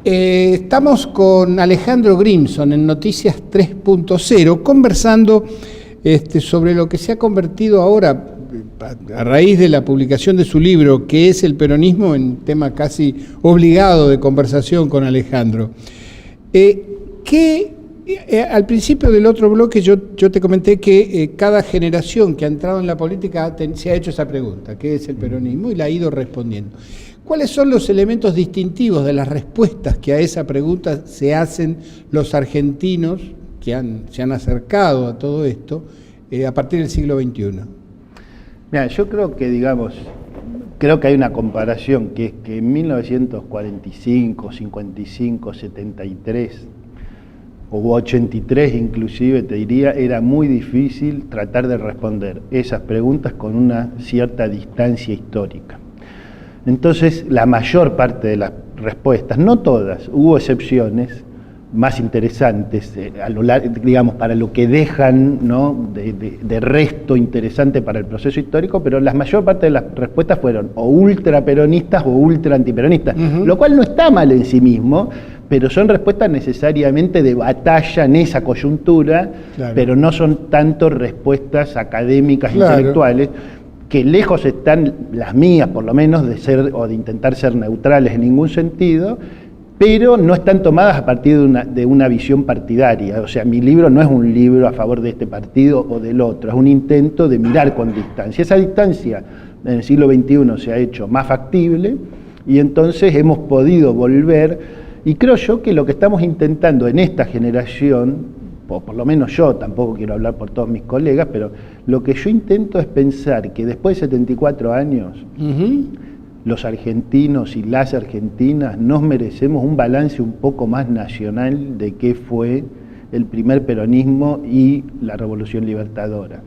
Estamos con Alejandro Grimson en Noticias 3.0 conversando sobre lo que se ha convertido ahora, a raíz de la publicación de su libro, que es el peronismo, en tema casi obligado de conversación con Alejandro. Al principio del otro bloque yo te comenté que cada generación que ha entrado en la política se ha hecho esa pregunta, ¿qué es el peronismo? Y la ha ido respondiendo. ¿Cuáles son los elementos distintivos de las respuestas que a esa pregunta se hacen los argentinos que se han acercado a todo esto a partir del siglo XXI? Mira, yo creo que hay una comparación, que es que en 1945, 55, 73 o 83 inclusive, te diría, era muy difícil tratar de responder esas preguntas con una cierta distancia histórica. Entonces, la mayor parte de las respuestas, no todas, hubo excepciones más interesantes, digamos, para lo que dejan, ¿no?, de resto interesante para el proceso histórico, pero la mayor parte de las respuestas fueron o ultraperonistas o ultra antiperonistas, lo cual no está mal en sí mismo, pero son respuestas necesariamente de batalla en esa coyuntura, claro, pero no son tanto respuestas académicas, claro, intelectuales, que lejos están las mías, por lo menos, de ser o de intentar ser neutrales en ningún sentido, pero no están tomadas a partir de una visión partidaria. O sea, mi libro no es un libro a favor de este partido o del otro, es un intento de mirar con distancia. Esa distancia en el siglo XXI se ha hecho más factible y entonces hemos podido volver, y creo yo que lo que estamos intentando en esta generación, o por lo menos yo, tampoco quiero hablar por todos mis colegas, pero lo que yo intento es pensar que después de 74 años, los argentinos y las argentinas nos merecemos un balance un poco más nacional de qué fue el primer peronismo y la Revolución Libertadora.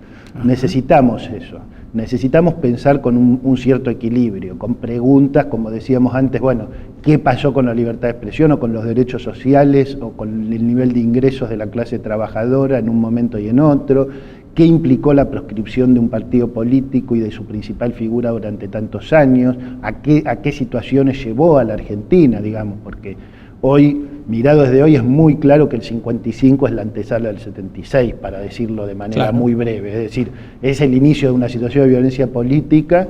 Necesitamos eso, necesitamos pensar con un cierto equilibrio, con preguntas, como decíamos antes, bueno, ¿qué pasó con la libertad de expresión o con los derechos sociales o con el nivel de ingresos de la clase trabajadora en un momento y en otro? ¿Qué implicó la proscripción de un partido político y de su principal figura durante tantos años? ¿A qué situaciones llevó a la Argentina, digamos? Porque hoy, mirado desde hoy, es muy claro que el 55 es la antesala del 76, para decirlo de manera, claro, muy breve. Es decir, es el inicio de una situación de violencia política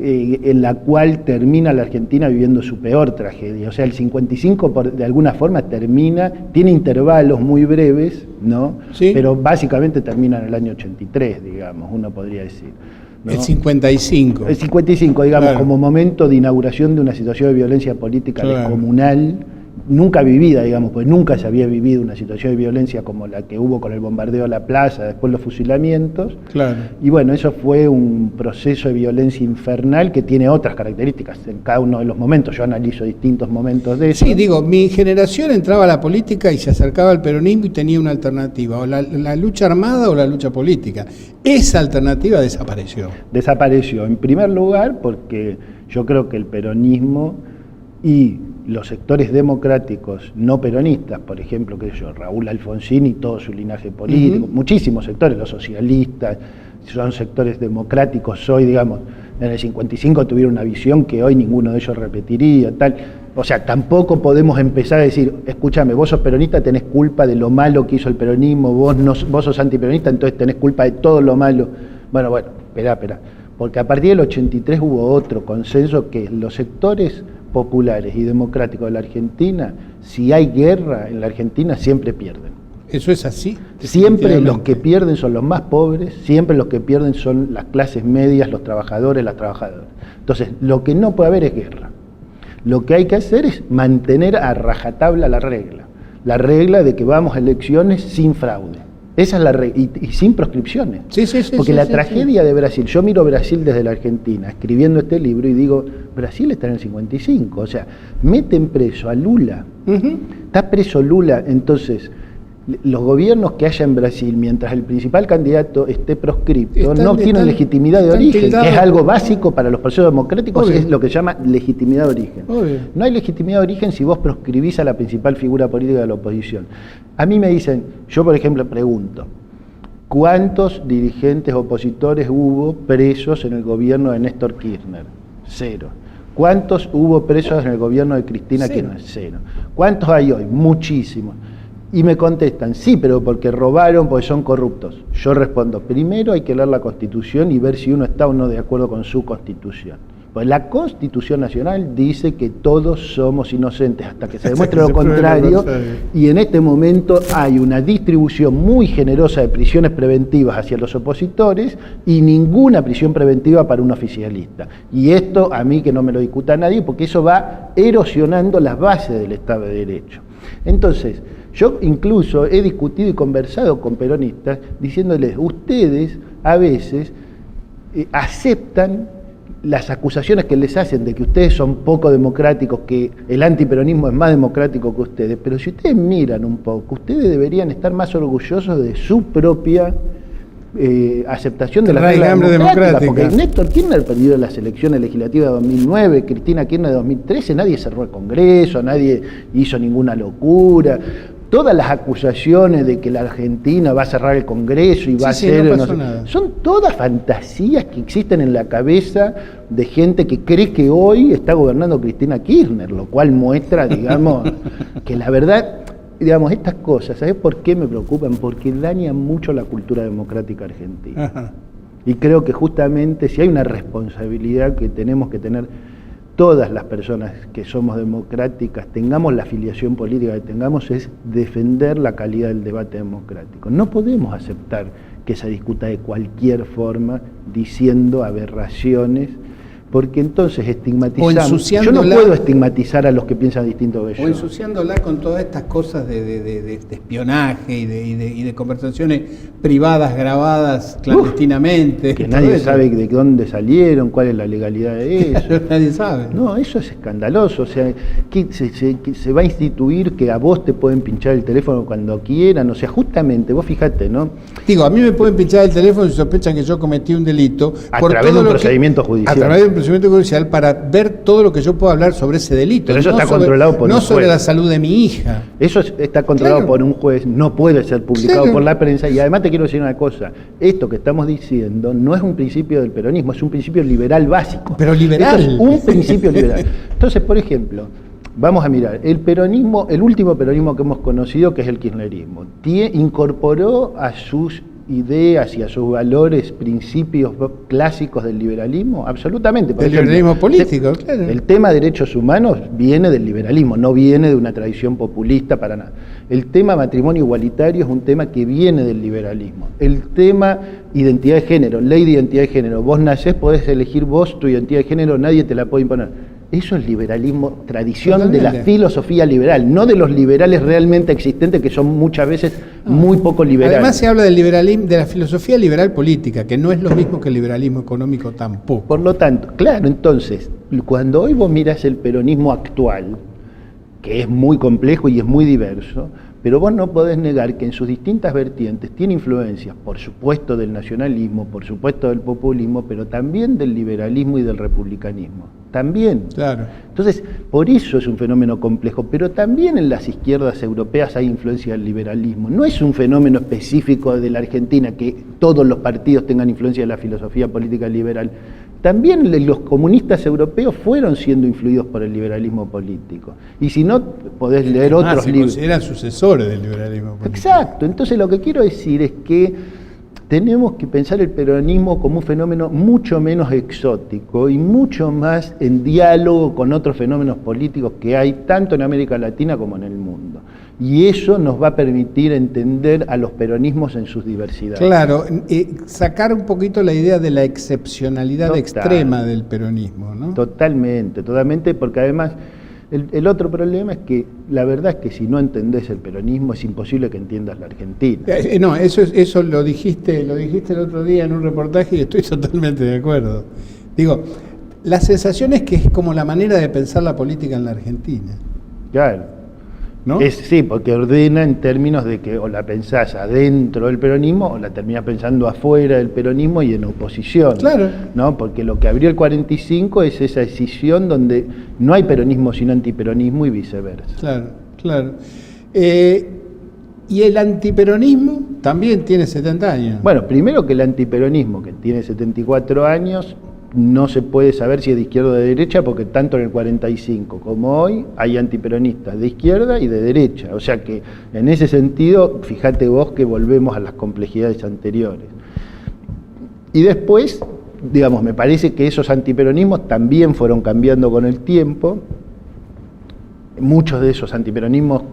en la cual termina la Argentina viviendo su peor tragedia. O sea, el 55 de alguna forma tiene intervalos muy breves, ¿no? Sí. Pero básicamente termina en el año 83, digamos, uno podría decir, ¿no? El 55. El 55, digamos, claro, como momento de inauguración de una situación de violencia política, claro, descomunal, nunca vivida, digamos, pues nunca se había vivido una situación de violencia como la que hubo con el bombardeo a la plaza, después los fusilamientos. Claro. Y bueno, eso fue un proceso de violencia infernal que tiene otras características en cada uno de los momentos. Yo analizo distintos momentos de eso. Sí, digo, mi generación entraba a la política y se acercaba al peronismo y tenía una alternativa, o la lucha armada o la lucha política. Esa alternativa desapareció. Desapareció, en primer lugar, porque yo creo que el peronismo y los sectores democráticos no peronistas, por ejemplo, Raúl Alfonsín y todo su linaje político, muchísimos sectores, los socialistas, son sectores democráticos hoy, digamos, en el 55 tuvieron una visión que hoy ninguno de ellos repetiría, tal. O sea, tampoco podemos empezar a decir, escúchame, vos sos peronista, tenés culpa de lo malo que hizo el peronismo, vos sos antiperonista, entonces tenés culpa de todo lo malo. Bueno, espera, porque a partir del 83 hubo otro consenso que los sectores populares y democráticos de la Argentina, si hay guerra en la Argentina, siempre pierden. ¿Eso es así? Siempre los que pierden son los más pobres, siempre los que pierden son las clases medias, los trabajadores, las trabajadoras. Entonces, lo que no puede haber es guerra. Lo que hay que hacer es mantener a rajatabla la regla de que vamos a elecciones sin fraude. Esa es la regla, y sin proscripciones. Sí, porque la tragedia de Brasil, yo miro Brasil desde la Argentina, escribiendo este libro, y digo, Brasil está en el 55, o sea, meten preso a Lula, está preso Lula, entonces, los gobiernos que haya en Brasil, mientras el principal candidato esté proscripto, no tienen legitimidad de origen, que es algo básico para los procesos democráticos, es lo que se llama legitimidad de origen. No hay legitimidad de origen si vos proscribís a la principal figura política de la oposición. A mí me dicen, yo por ejemplo pregunto, ¿cuántos dirigentes opositores hubo presos en el gobierno de Néstor Kirchner? 0. ¿Cuántos hubo presos en el gobierno de Cristina Kirchner? 0. ¿Cuántos hay hoy? Muchísimos. Y me contestan, sí, pero porque robaron, porque son corruptos. Yo respondo, primero hay que leer la Constitución y ver si uno está o no de acuerdo con su Constitución. Pues la Constitución Nacional dice que todos somos inocentes hasta que se demuestre lo contrario, y en este momento hay una distribución muy generosa de prisiones preventivas hacia los opositores y ninguna prisión preventiva para un oficialista. Y esto a mí que no me lo discuta nadie, porque eso va erosionando las bases del Estado de Derecho. Entonces, yo incluso he discutido y conversado con peronistas diciéndoles, ustedes a veces aceptan las acusaciones que les hacen de que ustedes son poco democráticos, que el antiperonismo es más democrático que ustedes, pero si ustedes miran un poco, ustedes deberían estar más orgullosos de su propia aceptación de la regla democrática, porque Néstor Kirchner perdió las elecciones legislativas de 2009, Cristina Kirchner de 2013, nadie cerró el Congreso, nadie hizo ninguna locura. Todas las acusaciones de que la Argentina va a cerrar el Congreso y va a ser... no pasó nada. Son todas fantasías que existen en la cabeza de gente que cree que hoy está gobernando Cristina Kirchner, lo cual muestra, digamos, que la verdad, digamos, estas cosas, ¿sabes por qué me preocupan? Porque dañan mucho la cultura democrática argentina. Ajá. Y creo que justamente si hay una responsabilidad que tenemos que tener todas las personas que somos democráticas, tengamos la afiliación política que tengamos, es defender la calidad del debate democrático. No podemos aceptar que se discuta de cualquier forma, diciendo aberraciones, porque entonces estigmatizamos. Yo no puedo estigmatizar a los que piensan distinto que yo. O ensuciándola con todas estas cosas de espionaje y de conversaciones privadas grabadas clandestinamente. Que nadie sabe de dónde salieron, cuál es la legalidad de eso. Nadie sabe. No, eso es escandaloso. O sea, que se va a instituir que a vos te pueden pinchar el teléfono cuando quieran. O sea, justamente, vos fijate, ¿no? Digo, a mí me pueden pinchar el teléfono si sospechan que yo cometí un delito. A través de un procedimiento judicial. A través de un procedimiento judicial para ver todo lo que yo puedo hablar sobre ese delito. Pero eso está controlado por un juez. No sobre la salud de mi hija. Eso está controlado por un juez, no puede ser publicado por la prensa. Y además te quiero decir una cosa, esto que estamos diciendo no es un principio del peronismo, es un principio liberal básico. Pero liberal. Esto es un principio liberal. Entonces, por ejemplo, vamos a mirar, el peronismo, el último peronismo que hemos conocido, que es el kirchnerismo, incorporó a sus ideas y a sus valores, principios clásicos del liberalismo, absolutamente. Del liberalismo político, claro. El tema de derechos humanos viene del liberalismo, no viene de una tradición populista para nada. El tema matrimonio igualitario es un tema que viene del liberalismo. El tema identidad de género, ley de identidad de género, vos nacés, podés elegir vos tu identidad de género, nadie te la puede imponer. Eso es liberalismo, tradición de la filosofía liberal, no de los liberales realmente existentes, que son muchas veces muy poco liberales. Además se habla del liberalismo, de la filosofía liberal política, que no es lo mismo que el liberalismo económico tampoco. Por lo tanto, claro, entonces, cuando hoy vos mirás el peronismo actual, que es muy complejo y es muy diverso, pero vos no podés negar que en sus distintas vertientes tiene influencias, por supuesto del nacionalismo, por supuesto del populismo, pero también del liberalismo y del republicanismo. También. Claro. Entonces, por eso es un fenómeno complejo, pero también en las izquierdas europeas hay influencia del liberalismo. No es un fenómeno específico de la Argentina que todos los partidos tengan influencia de la filosofía política liberal. También los comunistas europeos fueron siendo influidos por el liberalismo político. Y si no, podés leer otros libros. Se consideran sucesores del liberalismo político. Exacto. Entonces lo que quiero decir es que tenemos que pensar el peronismo como un fenómeno mucho menos exótico y mucho más en diálogo con otros fenómenos políticos que hay tanto en América Latina como en el mundo. Y eso nos va a permitir entender a los peronismos en sus diversidades. Claro, sacar un poquito la idea de la excepcionalidad extrema del peronismo, ¿no? Totalmente, porque además el otro problema es que la verdad es que si no entendés el peronismo es imposible que entiendas la Argentina. No, eso lo dijiste el otro día en un reportaje y estoy totalmente de acuerdo. Digo, la sensación es que es como la manera de pensar la política en la Argentina. Claro. ¿No? Sí, porque ordena en términos de que o la pensás adentro del peronismo o la terminás pensando afuera del peronismo y en oposición. Claro. ¿No? Porque lo que abrió el 45 es esa decisión donde no hay peronismo sin antiperonismo y viceversa. Claro. Y el antiperonismo también tiene 70 años. Bueno, primero que el antiperonismo, que tiene 74 años, no se puede saber si es de izquierda o de derecha, porque tanto en el 45 como hoy hay antiperonistas de izquierda y de derecha. O sea que en ese sentido, fíjate vos que volvemos a las complejidades anteriores. Y después, digamos, me parece que esos antiperonismos también fueron cambiando con el tiempo. Muchos de esos antiperonismos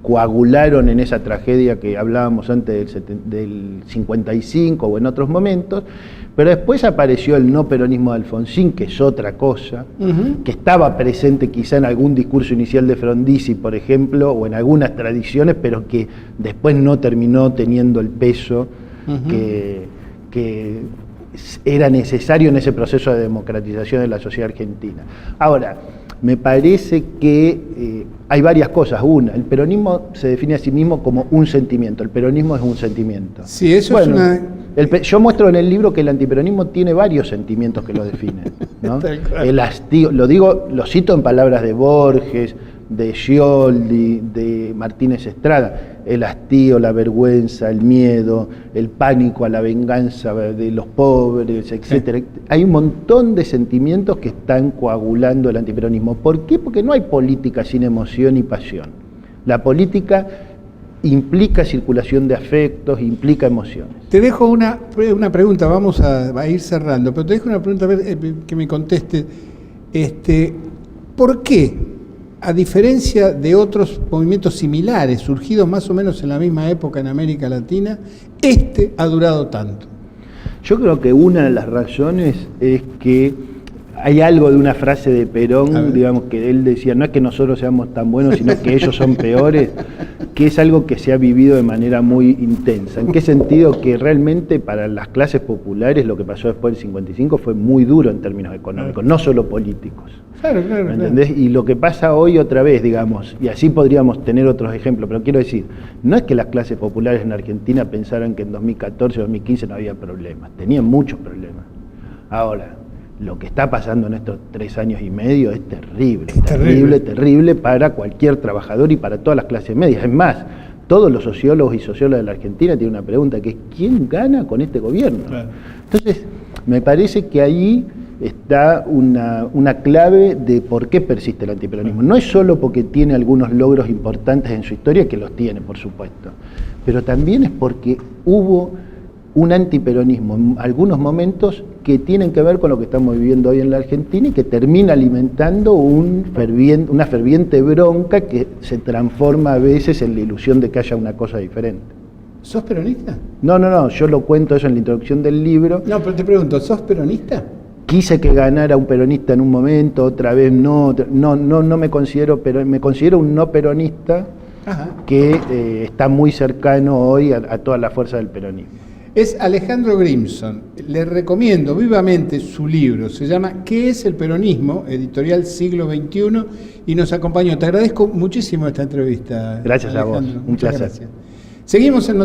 coagularon en esa tragedia que hablábamos antes del 55 o en otros momentos, pero después apareció el no peronismo de Alfonsín, que es otra cosa, que estaba presente quizá en algún discurso inicial de Frondizi, por ejemplo, o en algunas tradiciones, pero que después no terminó teniendo el peso que era necesario en ese proceso de democratización de la sociedad argentina. Ahora, me parece que hay varias cosas. Una, el peronismo se define a sí mismo como un sentimiento. El peronismo es un sentimiento. Sí, eso es una... Yo muestro en el libro que el antiperonismo tiene varios sentimientos que lo definen, ¿no? El hastío, lo cito en palabras de Borges, de Scioldi, de Martínez Estrada. El hastío, la vergüenza, el miedo, el pánico a la venganza de los pobres, etc. Hay un montón de sentimientos que están coagulando el antiperonismo. ¿Por qué? Porque no hay política sin emoción y pasión. La política implica circulación de afectos, implica emociones. Te dejo una pregunta, vamos a ir cerrando, pero te dejo una pregunta, a ver, que me conteste. ¿Por qué, a diferencia de otros movimientos similares, surgidos más o menos en la misma época en América Latina, ha durado tanto? Yo creo que una de las razones es que hay algo de una frase de Perón, digamos, que él decía, no es que nosotros seamos tan buenos, sino que ellos son peores, que es algo que se ha vivido de manera muy intensa. ¿En qué sentido? Que realmente para las clases populares lo que pasó después del 55 fue muy duro en términos económicos, no solo políticos. Claro. ¿Entendés? Y lo que pasa hoy otra vez, digamos, y así podríamos tener otros ejemplos, pero quiero decir, no es que las clases populares en Argentina pensaran que en 2014 o 2015 no había problemas, tenían muchos problemas. Ahora, lo que está pasando en estos 3 años y medio es terrible para cualquier trabajador y para todas las clases medias. Es más, todos los sociólogos y sociólogas de la Argentina tienen una pregunta, que es ¿quién gana con este gobierno? Claro. Entonces, me parece que ahí está una clave de por qué persiste el antiperonismo. No es solo porque tiene algunos logros importantes en su historia, que los tiene, por supuesto, pero también es porque hubo un antiperonismo en algunos momentos que tienen que ver con lo que estamos viviendo hoy en la Argentina y que termina alimentando una ferviente bronca que se transforma a veces en la ilusión de que haya una cosa diferente. ¿Sos peronista? No, yo lo cuento eso en la introducción del libro. No, pero te pregunto, ¿sos peronista? Quise que ganara un peronista en un momento, otra vez no me considero, pero me considero un no peronista. Ajá. Que está muy cercano hoy a toda la fuerza del peronismo. Es Alejandro Grimson. Le recomiendo vivamente su libro. Se llama ¿Qué es el peronismo? Editorial Siglo XXI. Y nos acompañó. Te agradezco muchísimo esta entrevista. Gracias, Alejandro. A vos. Un placer. Gracias. Seguimos en Noticias.